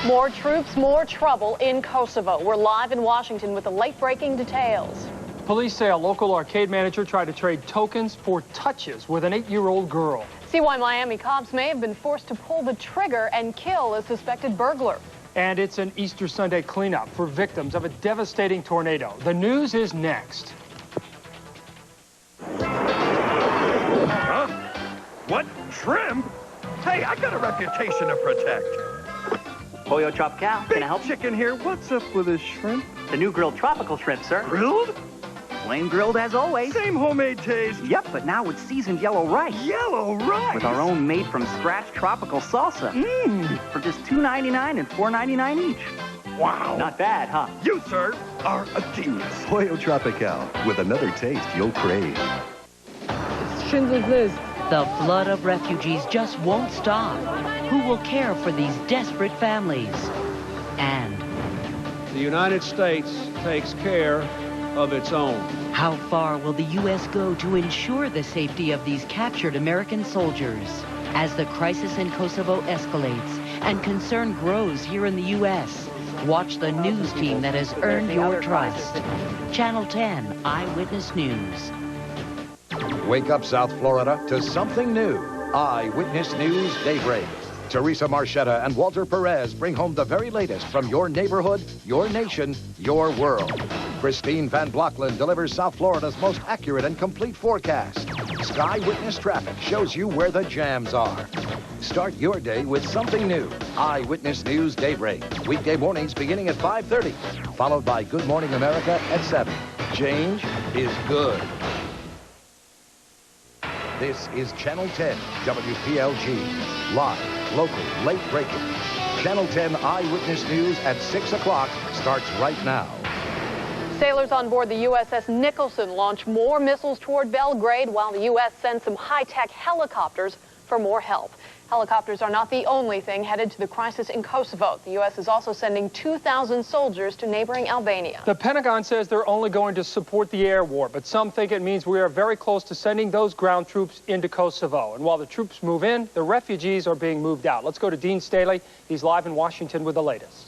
More troops, more trouble in Kosovo. We're live in Washington with the late-breaking details. Police say a local arcade manager tried to trade tokens for touches with an 8-year-old girl. See why Miami cops may have been forced to pull the trigger and kill a suspected burglar. And it's an Easter Sunday cleanup for victims of a devastating tornado. The news is next. Huh? What? Shrimp? Hey, I got a reputation to protect. Pollo Tropical, can I help you? Chicken here. What's up with this shrimp? The new grilled tropical shrimp, sir. Grilled? Flame grilled as always. Same homemade taste. Yep, but now with seasoned yellow rice. Yellow rice? With our own made-from-scratch tropical salsa. For just $2.99 and $4.99 each. Wow. Not bad, huh? You, sir, are a genius. Pollo Tropical, with another taste you'll crave. Schindler's List. The flood of refugees just won't stop. Who will care for these desperate families? And the United States takes care of its own. how far will the U.S. go to ensure the safety of these captured American soldiers? As the crisis in Kosovo escalates and concern grows here in the U.S., watch the news team that has earned your trust. Channel 10 Eyewitness News. Wake up, South Florida, to something new. Eyewitness News Daybreak. Teresa Marchetta and Walter Perez bring home the very latest from your neighborhood, your nation, your world. Christine Van Blockland delivers South Florida's most accurate and complete forecast. Sky Witness Traffic shows you where the jams are. Start your day with something new. Eyewitness News Daybreak. Weekday mornings beginning at 5:30, followed by Good Morning America at 7. Change is good. This is Channel 10, WPLG. Live, local, late breaking. Channel 10 Eyewitness News at 6 o'clock starts right now. Sailors on board the USS Nicholson launched more missiles toward Belgrade while the U.S. sends some high-tech helicopters for more help. Helicopters are not the only thing headed to the crisis in Kosovo. The U.S. is also sending 2,000 soldiers to neighboring Albania. The Pentagon says they're only going to support the air war, but some think it means we are very close to sending those ground troops into Kosovo. And while the troops move in, the refugees are being moved out. Let's go to Dean Staley. He's live in Washington with the latest.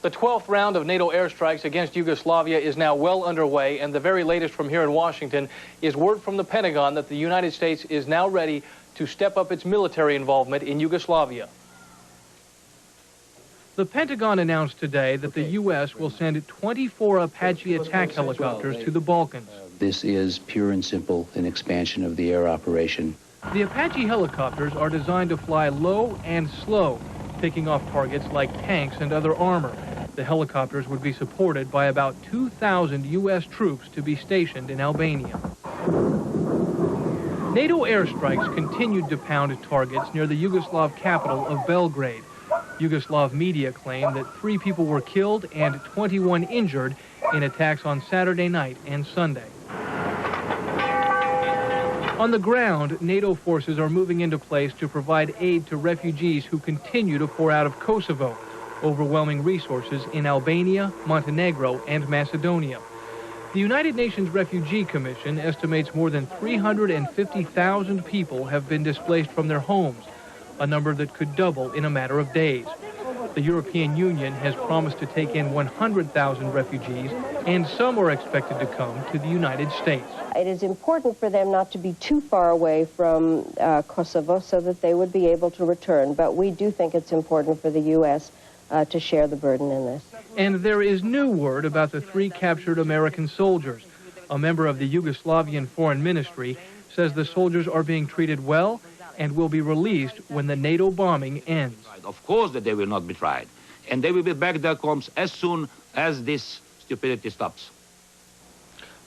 The 12th round of NATO airstrikes against Yugoslavia is now well underway, and the very latest from here in Washington is word from the Pentagon that the United States is now ready to step up its military involvement in Yugoslavia. The Pentagon announced today that the U.S. will send 24 Apache attack helicopters to the Balkans. This is pure and simple an expansion of the air operation. The Apache helicopters are designed to fly low and slow, picking off targets like tanks and other armor. The helicopters would be supported by about 2,000 U.S. troops to be stationed in Albania. NATO airstrikes continued to pound targets near the Yugoslav capital of Belgrade. Yugoslav media claim that 3 people were killed and 21 injured in attacks on Saturday night and Sunday. On the ground, NATO forces are moving into place to provide aid to refugees who continue to pour out of Kosovo, overwhelming resources in Albania, Montenegro, and Macedonia. The United Nations Refugee Commission estimates more than 350,000 people have been displaced from their homes, a number that could double in a matter of days. The European Union has promised to take in 100,000 refugees, and some are expected to come to the United States. It is important for them not to be too far away from Kosovo so that they would be able to return, but we do think it's important for the U.S. To share the burden in this. And there is new word about the 3 captured American soldiers. A member of the Yugoslavian Foreign Ministry says the soldiers are being treated well and will be released when the NATO bombing ends. Of course that they will not be tried, and they will be back their homes as soon as this stupidity stops.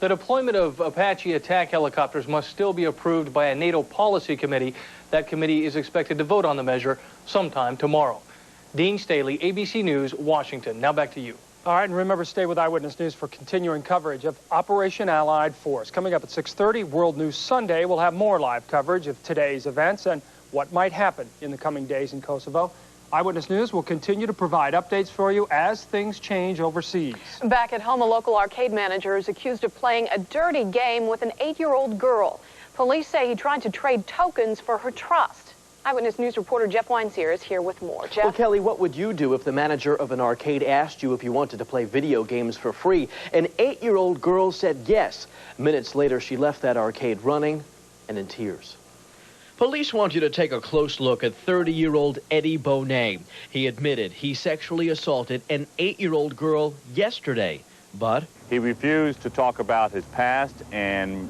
The deployment of Apache attack helicopters must still be approved by a NATO policy committee. That committee is expected to vote on the measure sometime tomorrow. Dean Staley, ABC News, Washington. Now back to you. All right, and remember, stay with Eyewitness News for continuing coverage of Operation Allied Force. Coming up at 6:30, World News Sunday, we'll have more live coverage of today's events and what might happen in the coming days in Kosovo. Eyewitness News will continue to provide updates for you as things change overseas. Back at home, a local arcade manager is accused of playing a dirty game with an 8-year-old girl. Police say he tried to trade tokens for her trust. Eyewitness News reporter Jeff Weinseer is here with more. Jeff? Well, Kelly, what would you do if the manager of an arcade asked you if you wanted to play video games for free? An 8-year-old girl said yes. Minutes later, she left that arcade running and in tears. Police want you to take a close look at 30-year-old Eddie Bonet. He admitted he sexually assaulted an 8-year-old girl yesterday, but he refused to talk about his past, and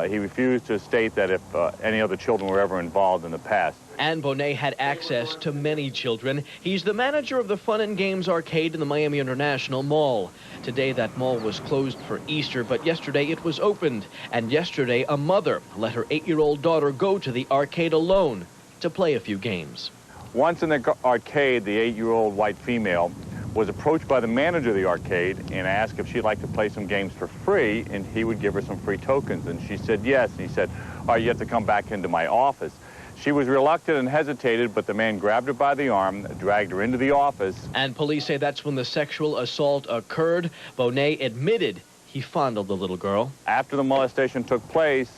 he refused to state that if any other children were ever involved in the past. And Bonet had access to many children. He's the manager of the Fun and Games Arcade in the Miami International Mall. Today, that mall was closed for Easter, but yesterday it was opened. And yesterday, a mother let her 8-year-old daughter go to the arcade alone to play a few games. Once in the arcade, the 8-year-old white female was approached by the manager of the arcade and asked if she'd like to play some games for free, and he would give her some free tokens. And she said yes. And he said, all right, you have to come back into my office. She was reluctant and hesitated, but the man grabbed her by the arm, dragged her into the office. And police say that's when the sexual assault occurred. Bonet admitted he fondled the little girl. After the molestation took place,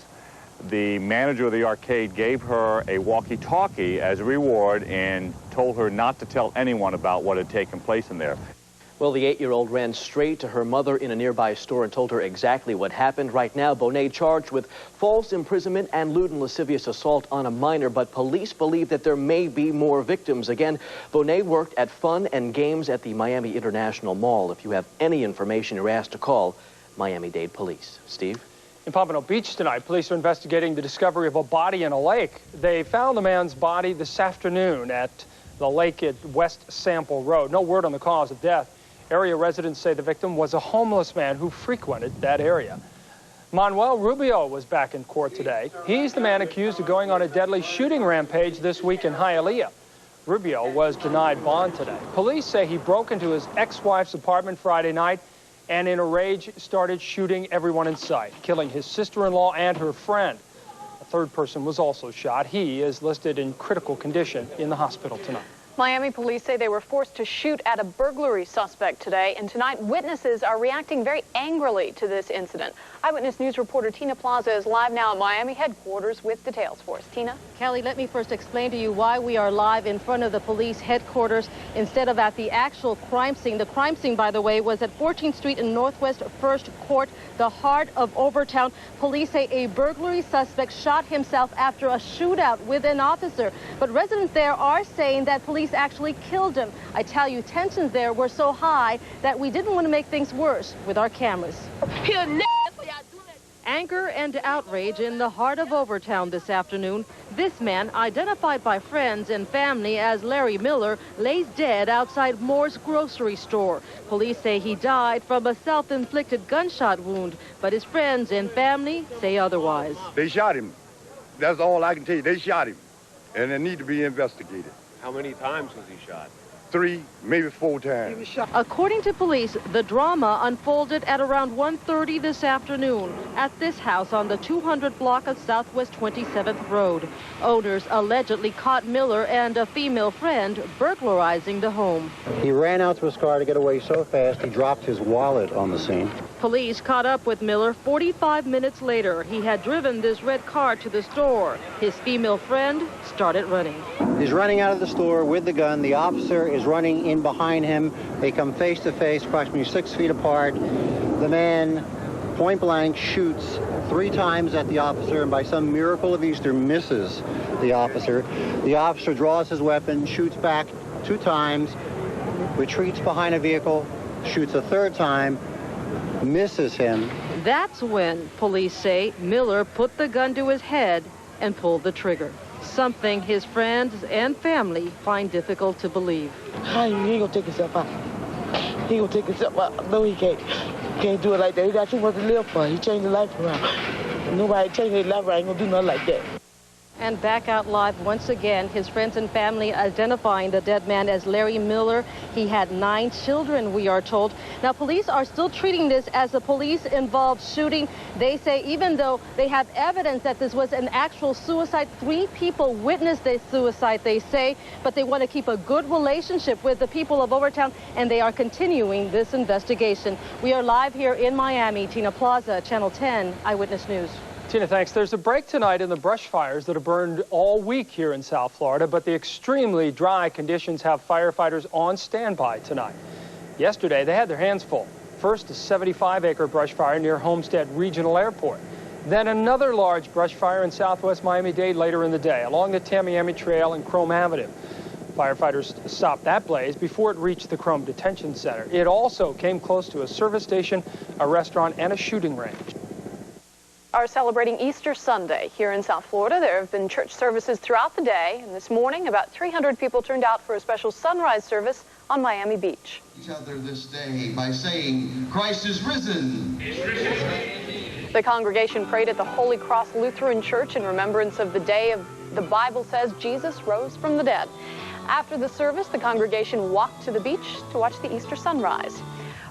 the manager of the arcade gave her a walkie-talkie as a reward and told her not to tell anyone about what had taken place in there. Well, the 8-year-old ran straight to her mother in a nearby store and told her exactly what happened. Right now, Bonet charged with false imprisonment and lewd and lascivious assault on a minor, but police believe that there may be more victims. Again, Bonet worked at Fun and Games at the Miami International Mall. If you have any information, you're asked to call Miami-Dade Police. Steve? In Pompano Beach tonight, police are investigating the discovery of a body in a lake. They found the man's body this afternoon at the lake at West Sample Road. No word on the cause of death. Area residents say the victim was a homeless man who frequented that area. Manuel Rubio was back in court today. He's the man accused of going on a deadly shooting rampage this week in Hialeah. Rubio was denied bond today. Police say he broke into his ex-wife's apartment Friday night and in a rage started shooting everyone in sight, killing his sister-in-law and her friend. A third person was also shot. He is listed in critical condition in the hospital tonight. Miami police say they were forced to shoot at a burglary suspect today, and tonight witnesses are reacting very angrily to this incident. Eyewitness News reporter Tina Plaza is live now at Miami headquarters with details for us. Tina? Kelly, let me first explain to you why we are live in front of the police headquarters instead of at the actual crime scene. The crime scene, by the way, was at 14th Street in Northwest 1st Court, the heart of Overtown. Police say a burglary suspect shot himself after a shootout with an officer. But residents there are saying that police actually killed him. I tell you, tensions there were so high that we didn't want to make things worse with our cameras. Anger and outrage in the heart of Overtown this afternoon. This man, identified by friends and family as Larry Miller, lays dead outside Moore's grocery store. Police say he died from a self-inflicted gunshot wound, but his friends and family say otherwise. They shot him. That's all I can tell you. They shot him, and it needs to be investigated. How many times was he shot? 3, maybe 4 times. According to police, the drama unfolded at around 1:30 this afternoon at this house on the 200 block of Southwest 27th Road. Owners allegedly caught Miller and a female friend burglarizing the home. He ran out to his car to get away so fast he dropped his wallet on the scene. Police caught up with Miller 45 minutes later. He had driven this red car to the store. His female friend started running. He's running out of the store with the gun. The officer is running in behind him. They come face to face, approximately 6 feet apart. The man, point blank, shoots 3 times at the officer, and by some miracle of Easter, misses the officer. The officer draws his weapon, shoots back 2 times, retreats behind a vehicle, shoots a 3rd time, misses him. That's when, police say, Miller put the gun to his head and pulled the trigger. Something his friends and family find difficult to believe. He ain't gonna take himself out. He gonna take himself out. No, he can't. He can't do it like that. He got too much to live for. He changed his life around. Nobody changed his life around. Ain't gonna do nothing like that. And back out live once again, his friends and family identifying the dead man as Larry Miller. He had 9 children, we are told. Now, police are still treating this as a police-involved shooting. They say even though they have evidence that this was an actual suicide, 3 people witnessed this suicide, they say, but they want to keep a good relationship with the people of Overtown, and they are continuing this investigation. We are live here in Miami. Tina Plaza, Channel 10 Eyewitness News. Tina, thanks. There's a break tonight in the brush fires that have burned all week here in South Florida, but the extremely dry conditions have firefighters on standby tonight. Yesterday, they had their hands full. First, a 75-acre brush fire near Homestead Regional Airport. Then another large brush fire in southwest Miami-Dade later in the day, along the Tamiami Trail and Chrome Avenue. Firefighters stopped that blaze before it reached the Chrome Detention Center. It also came close to a service station, a restaurant, and a shooting range. Are celebrating Easter Sunday here in South Florida. There have been church services throughout the day, and this morning about 300 people turned out for a special sunrise service on Miami Beach. Each other this day by saying, Christ is risen. The congregation prayed at the Holy Cross Lutheran Church in remembrance of the day of the Bible says Jesus rose from the dead. After the service, the congregation walked to the beach to watch the Easter sunrise.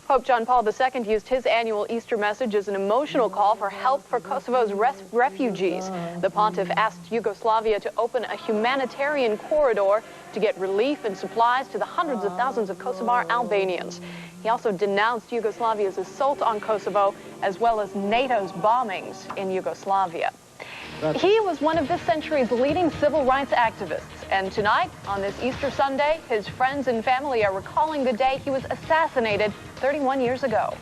Pope John Paul II used his annual Easter message as an emotional call for help for Kosovo's refugees. The pontiff asked Yugoslavia to open a humanitarian corridor to get relief and supplies to the hundreds of thousands of Kosovar Albanians. He also denounced Yugoslavia's assault on Kosovo, as well as NATO's bombings in Yugoslavia. He was one of this century's leading civil rights activists, and tonight, on this Easter Sunday, his friends and family are recalling the day he was assassinated 31 years ago.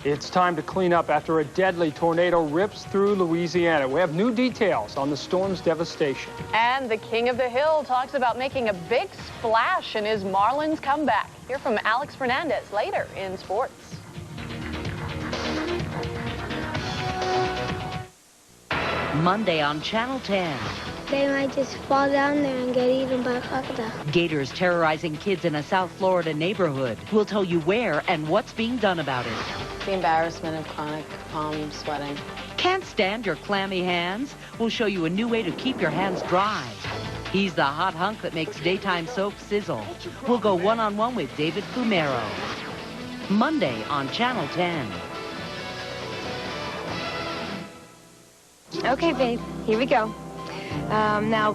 It's time to clean up after a deadly tornado rips through Louisiana. We have new details on the storm's devastation. And the King of the Hill talks about making a big splash in his Marlins comeback. Hear from Alex Fernandez later in sports. Monday on Channel 10. They might just fall down there and get eaten by a crocodile. Gators terrorizing kids in a South Florida neighborhood. We'll tell you where and what's being done about it. The embarrassment of chronic palm sweating. Can't stand your clammy hands? We'll show you a new way to keep your hands dry. He's the hot hunk that makes daytime soap sizzle. We'll go one-on-one with David Fumero. Monday on Channel 10. Okay, babe, here we go. Now,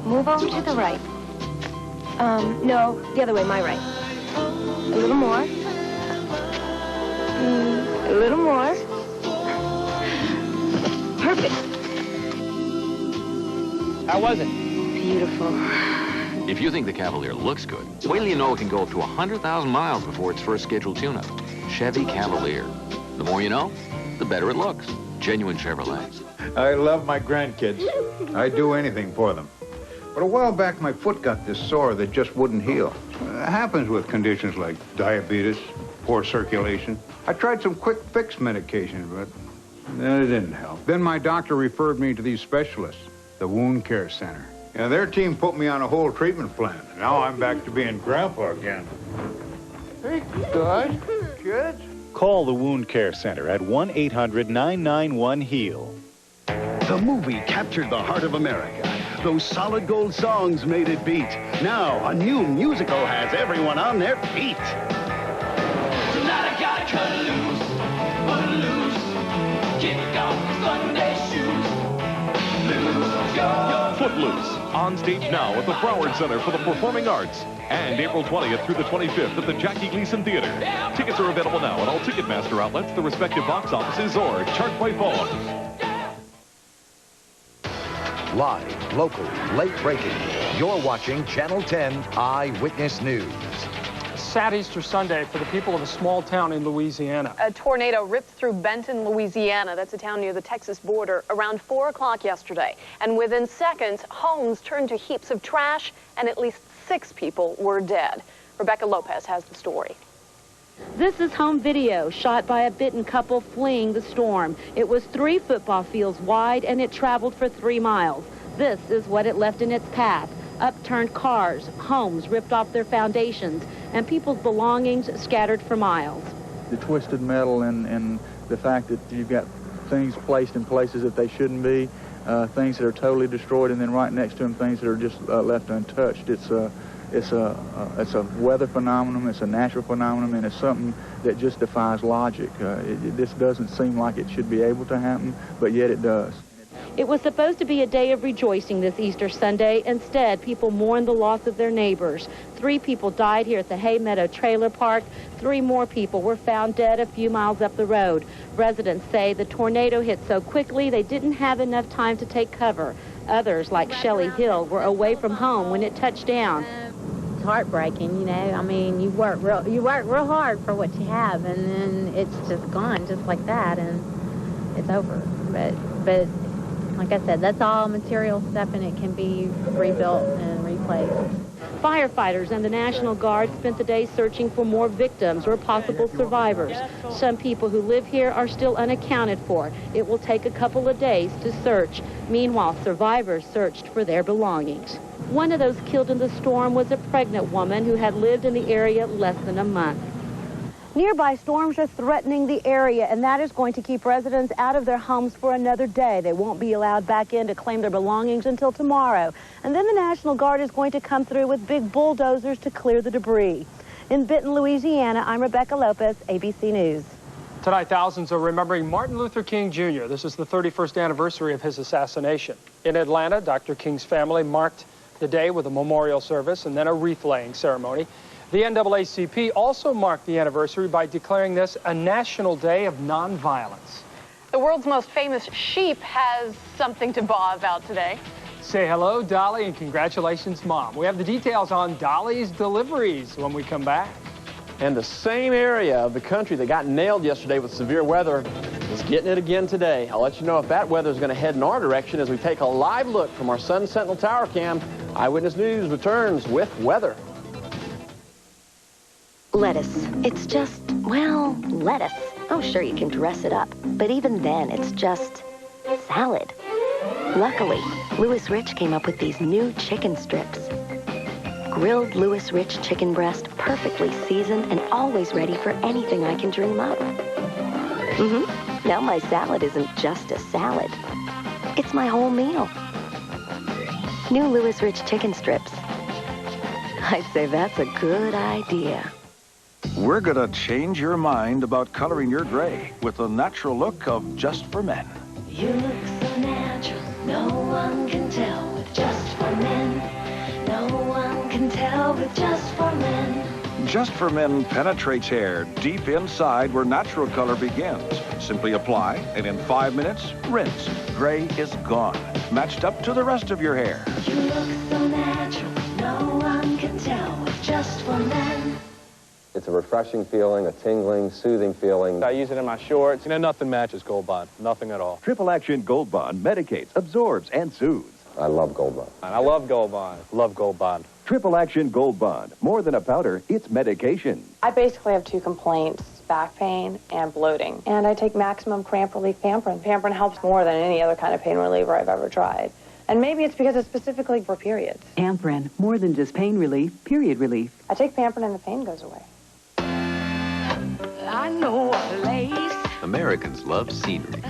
move over to the right. No, the other way, my right. A little more. A little more. Perfect. How was it? Beautiful. If you think the Cavalier looks good, wait till you know it can go up to 100,000 miles before its first scheduled tune-up. Chevy Cavalier. The more you know, the better it looks. Genuine Chevrolet. I love my grandkids. I'd do anything for them. But a while back, my foot got this sore that just wouldn't heal. It happens with conditions like diabetes, poor circulation. I tried some quick fix medication, but it didn't help. Then my doctor referred me to these specialists, the Wound Care Center. Yeah, their team put me on a whole treatment plan. Now I'm back to being grandpa again. Hey, good. Good. Call the Wound Care Center at 1-800-991-HEAL. The movie captured the heart of America. Those solid gold songs made it beat. Now, a new musical has everyone on their feet. Tonight I gotta cut loose, kick off Sunday shoes, lose your Footloose, on stage now at the Broward Center for the Performing Arts. And April 20th through the 25th at the Jackie Gleason Theater. Tickets are available now at all Ticketmaster outlets, the respective box offices, or chart by phone. Live, local, late breaking. You're watching Channel 10 Eyewitness News. A sad Easter Sunday for the people of a small town in Louisiana. A tornado ripped through Benton, Louisiana. That's a town near the Texas border around 4 o'clock yesterday. And within seconds, homes turned to heaps of trash and at least 6 people were dead. Rebecca Lopez has the story. This is home video shot by a bitten couple fleeing the storm. It was 3 football fields wide and it traveled for 3 miles. This is what it left in its path. Upturned cars, homes ripped off their foundations, and people's belongings scattered for miles. The twisted metal and the fact that you've got things placed in places that they shouldn't be, things that are totally destroyed, and then right next to them things that are just left untouched. It's a weather phenomenon, it's a natural phenomenon, and it's something that just defies logic. This doesn't seem like it should be able to happen, but yet it does. It was supposed to be a day of rejoicing this Easter Sunday. Instead, people mourned the loss of their neighbors. 3 people died here at the Hay Meadow Trailer Park. 3 more people were found dead a few miles up the road. Residents say the tornado hit so quickly they didn't have enough time to take cover. Others, like Shelley Hill, were away from home when it touched down. It's heartbreaking, you know. I mean, you work real hard for what you have, and then it's just gone just like that, and it's over. But like I said, that's all material stuff, and it can be rebuilt and replaced. Firefighters and the National Guard spent the day searching for more victims or possible survivors. Some people who live here are still unaccounted for. It will take a couple of days to search. Meanwhile, survivors searched for their belongings. One of those killed in the storm was a pregnant woman who had lived in the area less than a month. Nearby storms are threatening the area, and that is going to keep residents out of their homes for another day. They won't be allowed back in to claim their belongings until tomorrow. And then the National Guard is going to come through with big bulldozers to clear the debris. In Benton, Louisiana, I'm Rebecca Lopez, ABC News. Tonight, thousands are remembering Martin Luther King Jr. This is the 31st anniversary of his assassination. In Atlanta, Dr. King's family marked the day with a memorial service and then a wreath-laying ceremony. The NAACP also marked the anniversary by declaring this a national day of nonviolence. The world's most famous sheep has something to baw about today. Say hello, Dolly, and congratulations, Mom. We have the details on Dolly's deliveries when we come back. And the same area of the country that got nailed yesterday with severe weather is getting it again today. I'll let you know if that weather is going to head in our direction as we take a live look from our Sun Sentinel Tower Cam. Eyewitness News returns with weather. Lettuce. It's just, well, lettuce. Oh, sure, you can dress it up. But even then, it's just salad. Luckily, Louis Rich came up with these new chicken strips. Grilled Louis Rich chicken breast, perfectly seasoned and always ready for anything I can dream up. Now my salad isn't just a salad. It's my whole meal. New Louis Rich chicken strips. I'd say that's a good idea. We're gonna change your mind about coloring your gray with the natural look of Just for Men. You look so natural, no one can tell with Just for Men. No one can tell with Just for Men. Just for Men penetrates hair deep inside where natural color begins. Simply apply, and in 5 minutes, rinse. Gray is gone, matched up to the rest of your hair. You look so natural, no one can tell with Just for Men. It's a refreshing feeling, a tingling, soothing feeling. I use it in my shorts. You know, nothing matches Gold Bond. Nothing at all. Triple Action Gold Bond medicates, absorbs, and soothes. I love Gold Bond. I love Gold Bond. Love Gold Bond. Triple Action Gold Bond. More than a powder, it's medication. I basically have 2 complaints, back pain and bloating. And I take Maximum Cramp Relief Pamprin. Pamprin helps more than any other kind of pain reliever I've ever tried. And maybe it's because it's specifically for periods. Pamprin, more than just pain relief, period relief. I take Pamprin and the pain goes away. I know a place. Americans love scenery.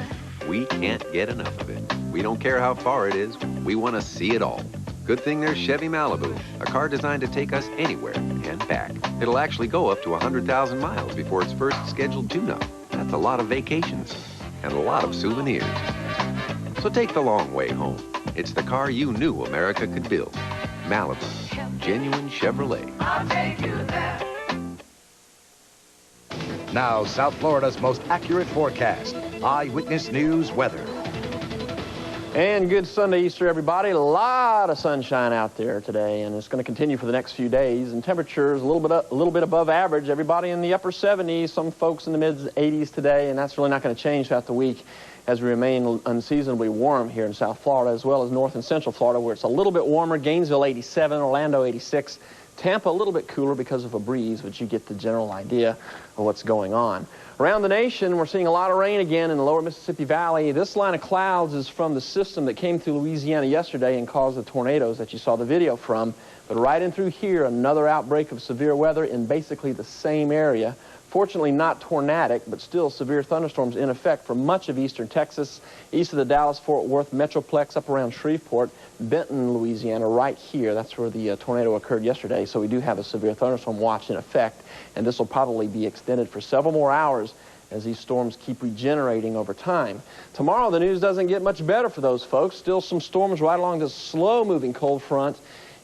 We can't get enough of it. We don't care how far it is. We want to see it all. Good thing there's Chevy Malibu, a car designed to take us anywhere and back. It'll actually go up to 100,000 miles before its first scheduled tune-up. That's a lot of vacations and a lot of souvenirs. So take the long way home. It's the car you knew America could build. Malibu, genuine Chevrolet. I'll take you there. Now, South Florida's most accurate forecast. Eyewitness News weather. And good Sunday Easter, everybody. A lot of sunshine out there today, and it's going to continue for the next few days. And temperatures a little bit above average. Everybody in the upper 70s, some folks in the mid 80s today, and that's really not going to change throughout the week as we remain unseasonably warm here in South Florida, as well as North and Central Florida, where it's a little bit warmer. Gainesville 87, Orlando 86. Tampa a little bit cooler because of a breeze, but you get the general idea of what's going on. Around the nation, we're seeing a lot of rain again in the lower Mississippi Valley. This line of clouds is from the system that came through Louisiana yesterday and caused the tornadoes that you saw the video from. But right in through here, another outbreak of severe weather in basically the same area. Fortunately not tornadic, but still severe thunderstorms in effect for much of eastern Texas, east of the Dallas-Fort Worth Metroplex, up around Shreveport, Benton, Louisiana, right here. That's where the tornado occurred yesterday, so we do have a severe thunderstorm watch in effect, and this will probably be extended for several more hours as these storms keep regenerating over time. Tomorrow, the news doesn't get much better for those folks. Still some storms right along this slow-moving cold front,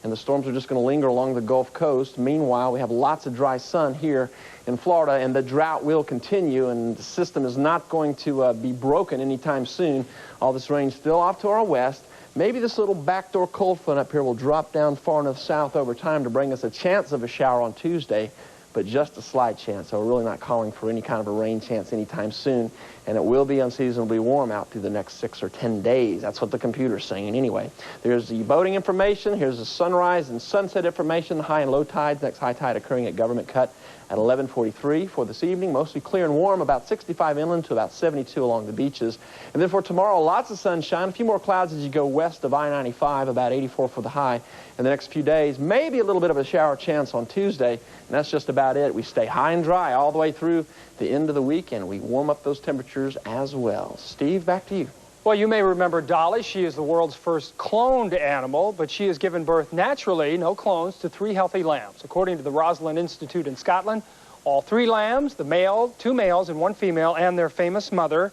and the storms are just going to linger along the Gulf Coast. Meanwhile, we have lots of dry sun here in Florida, and the drought will continue, and the system is not going to be broken anytime soon. All this rain still off to our west. Maybe this little backdoor cold front up here will drop down far enough south over time to bring us a chance of a shower on Tuesday, but just a slight chance. So we're really not calling for any kind of a rain chance anytime soon, and it will be unseasonably warm out through the next 6 or 10 days. That's what the computer's saying anyway. There's the boating information. Here's the sunrise and sunset information, the high and low tides. Next high tide occurring at Government Cut at 11:43 for this evening. Mostly clear and warm, about 65 inland to about 72 along the beaches. And then for tomorrow, lots of sunshine, a few more clouds as you go west of I-95, about 84 for the high. In the next few days, maybe a little bit of a shower chance on Tuesday, and that's just about it. We stay high and dry all the way through the end of the week, and we warm up those temperatures as well. Steve, back to you. Well, you may remember Dolly. She is the world's first cloned animal, but she has given birth naturally, no clones, to 3 healthy lambs. According to the Roslin Institute in Scotland, all 3 lambs, the male, 2 males and 1 female, and their famous mother,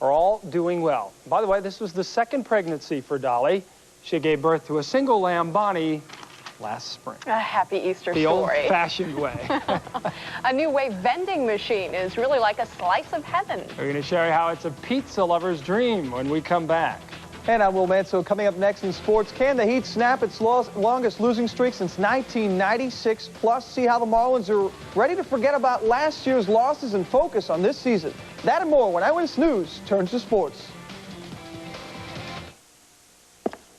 are all doing well. By the way, this was the 2nd pregnancy for Dolly. She gave birth to a single lamb, Bonnie, last spring. A happy Easter the story. The old-fashioned way. A new wave vending machine is really like a slice of heaven. We're going to show you how it's a pizza lover's dream when we come back. And I'm Will Manso. Coming up next in sports, can the Heat snap its longest losing streak since 1996? Plus, see how the Marlins are ready to forget about last year's losses and focus on this season. That and more when Eyewitness News turns to sports.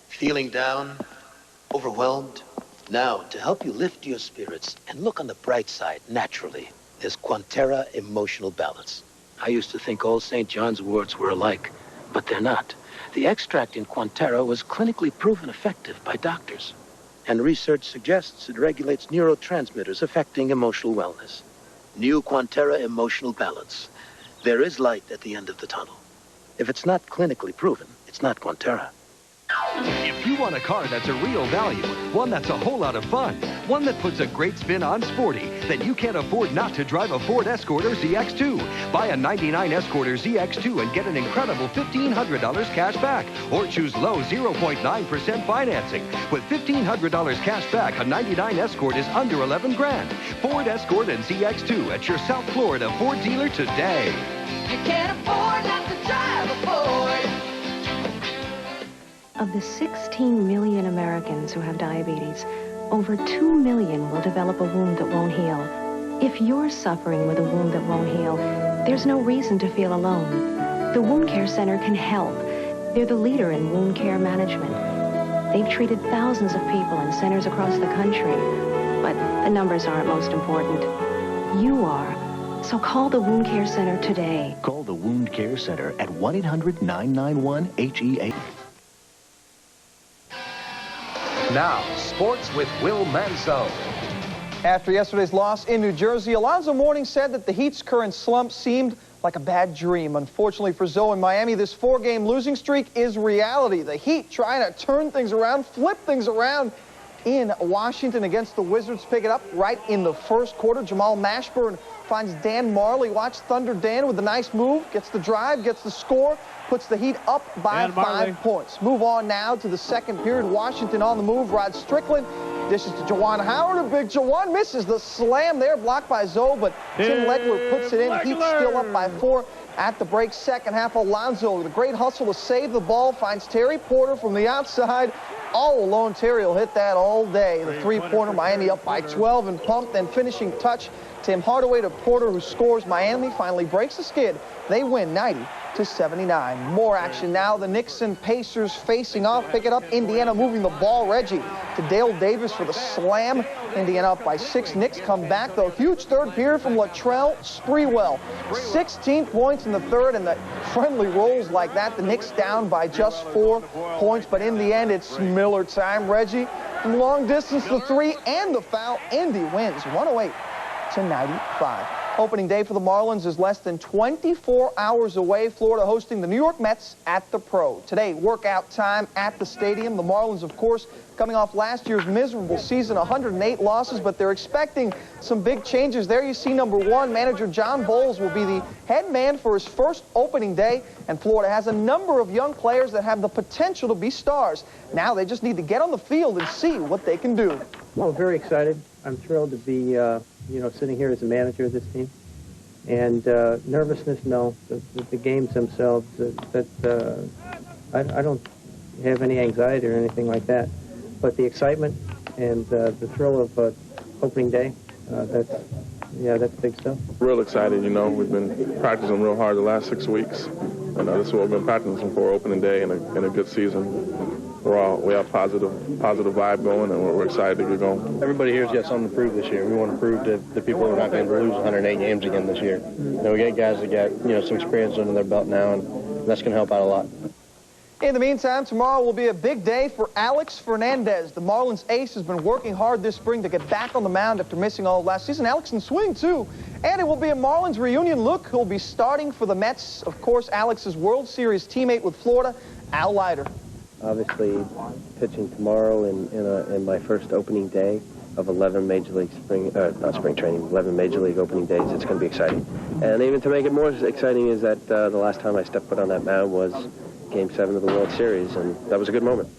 Feeling down? Overwhelmed? Now, to help you lift your spirits and look on the bright side naturally, there's Quanterra Emotional Balance. I used to think all St. John's worts were alike, but they're not. The extract in Quanterra was clinically proven effective by doctors, and research suggests it regulates neurotransmitters affecting emotional wellness. New Quanterra Emotional Balance. There is light at the end of the tunnel. If it's not clinically proven, it's not Quanterra. If you want a car that's a real value, one that's a whole lot of fun, one that puts a great spin on sporty, then you can't afford not to drive a Ford Escort or ZX2. Buy a '99 Escort or ZX2 and get an incredible $1,500 cash back, or choose low 0.9% financing. With $1,500 cash back, a '99 Escort is under 11 grand. Ford Escort and ZX2 at your South Florida Ford dealer today. You can't afford not to drive a Ford. Of the 16 million Americans who have diabetes, over 2 million will develop a wound that won't heal. If you're suffering with a wound that won't heal, there's no reason to feel alone. The Wound Care Center can help. They're the leader in wound care management. They've treated thousands of people in centers across the country, but the numbers aren't most important. You are. So call the Wound Care Center today. Call the Wound Care Center at 1-800-991-HEA. Now, sports with Will Manso. After yesterday's loss in New Jersey, Alonzo Mourning said that the Heat's current slump seemed like a bad dream. Unfortunately for Zoe in Miami, this 4-game losing streak is reality. The Heat trying to turn things around, flip things around in Washington against the Wizards. Pick it up right in the first quarter. Jamal Mashburn finds Dan Marley. Watch Thunder Dan with a nice move. Gets the drive, gets the score, puts the Heat up by 5 points. Move on now to the second period. Washington on the move. Rod Strickland dishes to Juwan Howard. A big Juwan misses the slam there, blocked by Zoe, but Tim Legler puts it in. Heat still up by 4 at the break. Second half, Alonzo with a great hustle to save the ball. Finds Terry Porter from the outside. All alone, Terry will hit that all day. The three-pointer, Miami up by 12 and pumped. Then finishing touch, Tim Hardaway to Porter, who scores. Miami finally breaks the skid. They win 90-79. More action now. The Knicks and Pacers facing off. Pick it up. Indiana moving the ball. Reggie to Dale Davis for the slam. Indiana up by 6. Knicks come back, though. Huge third period from Latrell Sprewell. 16 points in the third, and the friendly rolls like that. The Knicks down by just 4 points, but in the end, it's Miller time. Reggie from long distance, the 3 and the foul. Indy wins 108-95. Opening day for the Marlins is less than 24 hours away. Florida hosting the New York Mets at the Pro. Today, workout time at the stadium. The Marlins, of course, coming off last year's miserable season, 108 losses, but they're expecting some big changes. There you see number 1, manager John Bowles will be the head man for his first opening day, and Florida has a number of young players that have the potential to be stars. Now they just need to get on the field and see what they can do. Well, very excited. I'm thrilled to be, sitting here as a manager of this team. And nervousness, no. The games themselves, I don't have any anxiety or anything like that. But the excitement and the thrill of opening day, that's big stuff. Real excited, we've been practicing real hard the last 6 weeks. And this is what we've been practicing for, opening day and a good season. We have positive vibe going, and we're excited to get going. Everybody here's got something to prove this year. We want to prove to the people we're not going to lose 108 games again this year. We got guys that got some experience under their belt now, and that's going to help out a lot. In the meantime, tomorrow will be a big day for Alex Fernandez. The Marlins ace has been working hard this spring to get back on the mound after missing all of last season. Alex can swing, too. And it will be a Marlins reunion look. He'll be starting for the Mets. Of course, Alex's World Series teammate with Florida, Al Leiter. Obviously, pitching tomorrow in my first opening day of 11 Major League training, 11 Major League opening days, it's going to be exciting. And even to make it more exciting is that the last time I stepped foot on that mound was Game 7 of the World Series, and that was a good moment.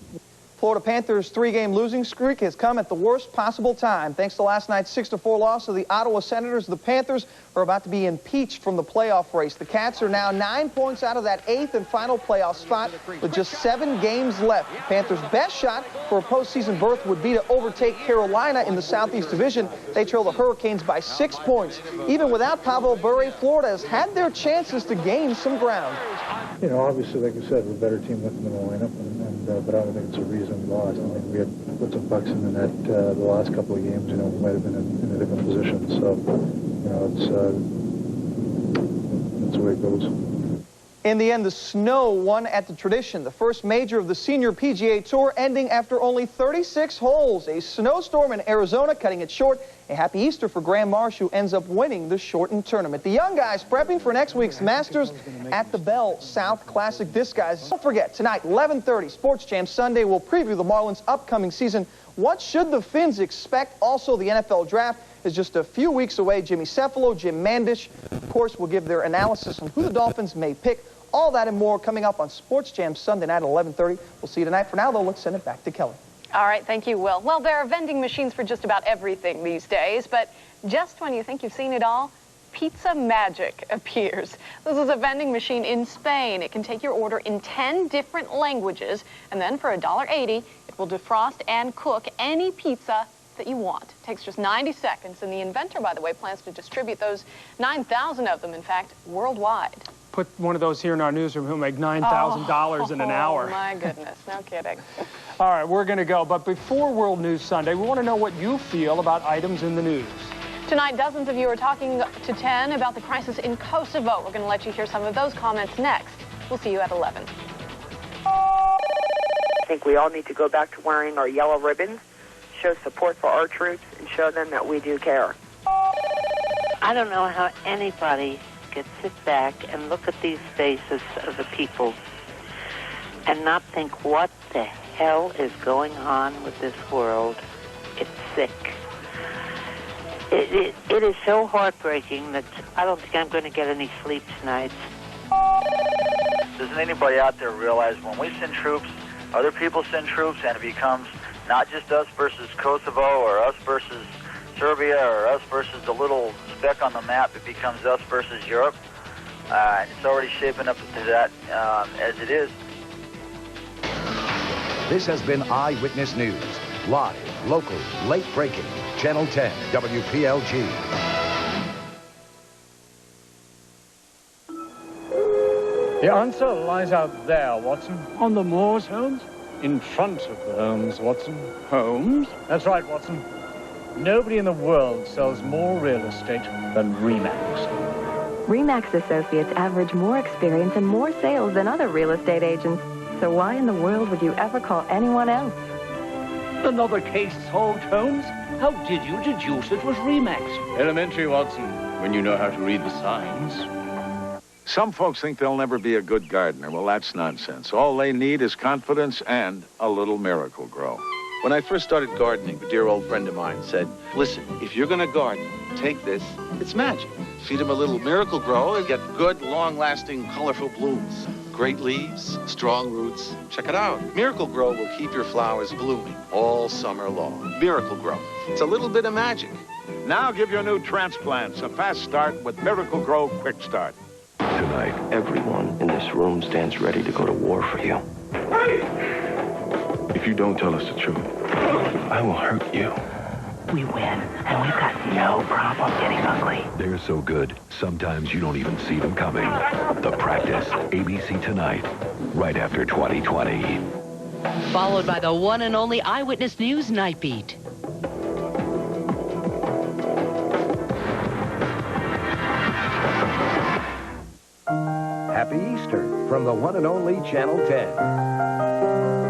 Florida Panthers' 3-game losing streak has come at the worst possible time. Thanks to last night's 6-4 loss of the Ottawa Senators, the Panthers are about to be impeached from the playoff race. The Cats are now 9 points out of that 8th and final playoff spot with just 7 games left. The Panthers' best shot for a postseason berth would be to overtake Carolina in the Southeast Division. They trail the Hurricanes by 6 points. Even without Pavel Bure, Florida has had their chances to gain some ground. Obviously, like you said, we're a better team with them in the lineup, but I don't think it's a reason we lost. I think we had put some bucks in the net the last couple of games. We might have been in a different position. So, that's the way it goes. In the end, the snow won at the Tradition, the first major of the senior PGA Tour, ending after only 36 holes. A snowstorm in Arizona cutting it short. A happy Easter for Graham Marsh, who ends up winning the shortened tournament. The young guys prepping for next week's Masters at the Bell South Classic Disc Guys. Don't forget, tonight, 11:30, Sports Jam Sunday will preview the Marlins' upcoming season. What should the Finns expect? Also, the NFL Draft is just a few weeks away. Jimmy Cefalo, Jim Mandish, of course, will give their analysis on who the Dolphins may pick. All that and more coming up on Sports Jam Sunday night at 11:30. We'll see you tonight. For now, though, let's send it back to Kelly. All right, thank you, Will. Well, there are vending machines for just about everything these days, but just when you think you've seen it all, pizza magic appears. This is a vending machine in Spain. It can take your order in 10 different languages, and then for $1.80, it will defrost and cook any pizza that you want. It takes just 90 seconds, and the inventor, by the way, plans to distribute those 9,000 of them, in fact, worldwide. Put one of those here in our newsroom. He'll make $9,000 in an hour. Oh, my goodness. No kidding. All right, we're going to go. But before World News Sunday, we want to know what you feel about items in the news. Tonight, dozens of you are talking to 10 about the crisis in Kosovo. We're going to let you hear some of those comments next. We'll see you at 11. I think we all need to go back to wearing our yellow ribbons, show support for our troops, and show them that we do care. I don't know how anybody could sit back and look at these faces of the people and not think, what the hell is going on with this world? It's sick. It is so heartbreaking that I don't think I'm going to get any sleep tonight. Doesn't anybody out there realize when we send troops, other people send troops, and it becomes not just us versus Kosovo or us versus Serbia or us versus the little speck on the map, it becomes us versus Europe. And it's already shaping up to that as it is. This has been Eyewitness News. Live, local, late breaking. Channel 10, WPLG. The answer lies out there, Watson. On the moors, Holmes? In front of the Holmes, Watson. Holmes? That's right, Watson. Nobody in the world sells more real estate than RE/MAX. RE/MAX Associates average more experience and more sales than other real estate agents. So why in the world would you ever call anyone else? Another case solved, Holmes? How did you deduce it was RE/MAX? Elementary, Watson. when you know how to read the signs. Some folks think they'll never be a good gardener. Well, that's nonsense. All they need is confidence and a little Miracle Grow. When I first started gardening, a dear old friend of mine said, listen, if you're going to garden, take this. It's magic. Feed them a little Miracle Grow and get good, long-lasting, colorful blooms. Great leaves, strong roots. Check it out. Miracle Grow will keep your flowers blooming all summer long. Miracle Grow. It's a little bit of magic. Now give your new transplants a fast start with Miracle Grow Quick Start. Tonight, everyone in this room stands ready to go to war for you. If you don't tell us the truth, I will hurt you. We win, and we've got no problem getting ugly. They're so good, sometimes you don't even see them coming. The Practice, ABC tonight, right after 2020. Followed by the one and only Eyewitness News Night Beat. Happy Easter from the one and only Channel 10.